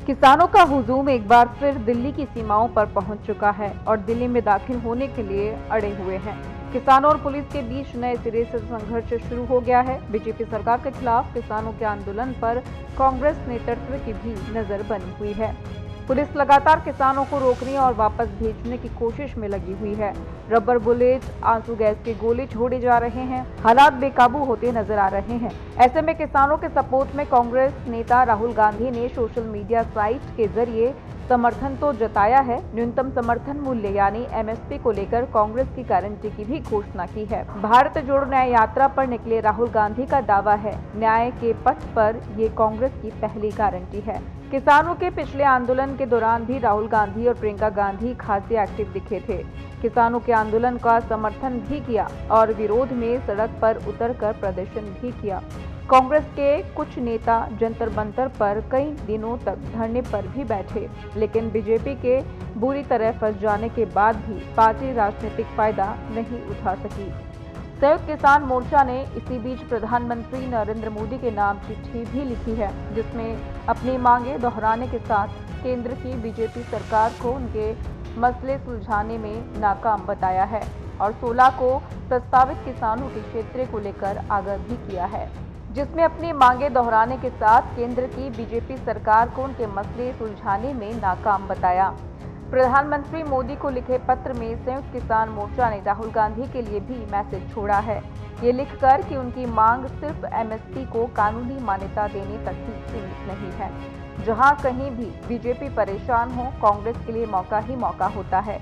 किसानों का हुजूम एक बार फिर दिल्ली की सीमाओं पर पहुंच चुका है और दिल्ली में दाखिल होने के लिए अड़े हुए हैं। किसानों और पुलिस के बीच नए सिरे से संघर्ष शुरू हो गया है। बीजेपी सरकार के खिलाफ किसानों के आंदोलन पर कांग्रेस नेतृत्व की भी नजर बनी हुई है। पुलिस लगातार किसानों को रोकने और वापस भेजने की कोशिश में लगी हुई है। रबर बुलेट, आंसू गैस के गोले छोड़े जा रहे हैं। हालात बेकाबू होते नजर आ रहे हैं। ऐसे में किसानों के सपोर्ट में कांग्रेस नेता राहुल गांधी ने सोशल मीडिया साइट के जरिए समर्थन तो जताया है। न्यूनतम समर्थन मूल्य यानी एमएसपी को लेकर कांग्रेस की गारंटी की भी घोषणा की है। भारत जोड़ो न्याय यात्रा पर निकले राहुल गांधी का दावा है, न्याय के पथ पर ये कांग्रेस की पहली गारंटी है। किसानों के पिछले आंदोलन के दौरान भी राहुल गांधी और प्रियंका गांधी खासे एक्टिव दिखे थे। किसानों के आंदोलन का समर्थन भी किया और विरोध में सड़क पर उतरकर प्रदर्शन भी किया। कांग्रेस के कुछ नेता जंतर मंतर पर कई दिनों तक धरने पर भी बैठे, लेकिन बीजेपी के बुरी तरह फंस जाने के बाद भी पार्टी राजनीतिक फायदा नहीं उठा सकी। संयुक्त किसान मोर्चा ने इसी बीच प्रधानमंत्री नरेंद्र मोदी के नाम चिट्ठी भी लिखी है, जिसमें अपनी मांगे दोहराने के साथ केंद्र की बीजेपी सरकार को उनके मसले सुलझाने में नाकाम बताया है और 16 को प्रस्तावित किसानों के क्षेत्र को लेकर आगाह भी किया है, जिसमें अपनी मांगे दोहराने के साथ केंद्र की बीजेपी सरकार को उनके मसले सुलझाने में नाकाम बताया। प्रधानमंत्री मोदी को लिखे पत्र में संयुक्त किसान मोर्चा ने राहुल गांधी के लिए भी मैसेज छोड़ा है, ये लिखकर कि उनकी मांग सिर्फ एमएसपी को कानूनी मान्यता देने तक ही सीमित नहीं है। जहां कहीं भी बीजेपी परेशान हो, कांग्रेस के लिए मौका ही मौका होता है।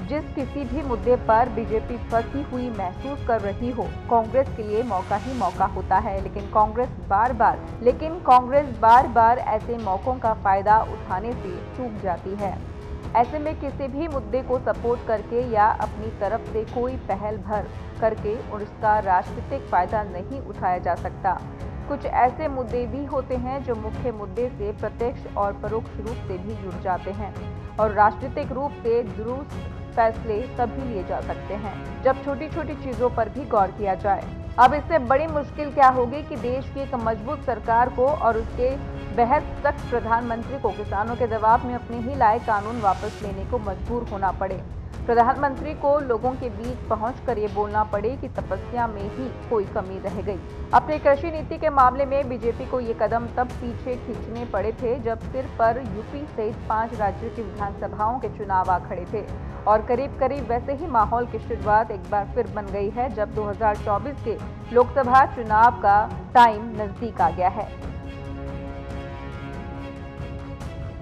जिस किसी भी मुद्दे पर बीजेपी फंसी हुई महसूस कर रही हो, कांग्रेस के लिए मौका ही मौका होता है। लेकिन कांग्रेस बार बार ऐसे मौकों का फायदा उठाने से चूक जाती है। ऐसे में किसी भी मुद्दे को सपोर्ट करके या अपनी तरफ से कोई पहल भर करके उसका राजनीतिक फायदा नहीं उठाया जा सकता। कुछ ऐसे मुद्दे भी होते हैं जो मुख्य मुद्दे से प्रत्यक्ष और परोक्ष रूप से भी जुड़ जाते हैं और राजनीतिक रूप से दुरुस्त फैसले तभी लिए जा सकते हैं जब छोटी छोटी चीजों पर भी गौर किया जाए। अब इससे बड़ी मुश्किल क्या होगी कि देश की एक मजबूत सरकार को और उसके बेहद सख्त प्रधानमंत्री को किसानों के दबाव में अपने ही लाए कानून वापस लेने को मजबूर होना पड़े। प्रधानमंत्री को लोगों के बीच पहुंचकर ये बोलना पड़े कि तपस्या में ही कोई कमी रह गई। अपनी कृषि नीति के मामले में बीजेपी को ये कदम तब पीछे खींचने पड़े थे जब सिर पर यूपी सहित 5 राज्यों की विधानसभाओं के चुनाव आ खड़े थे और करीब करीब वैसे ही माहौल की शुरुआत एक बार फिर बन गई है जब 2024 के लोकसभा चुनाव का टाइम नजदीक आ गया है।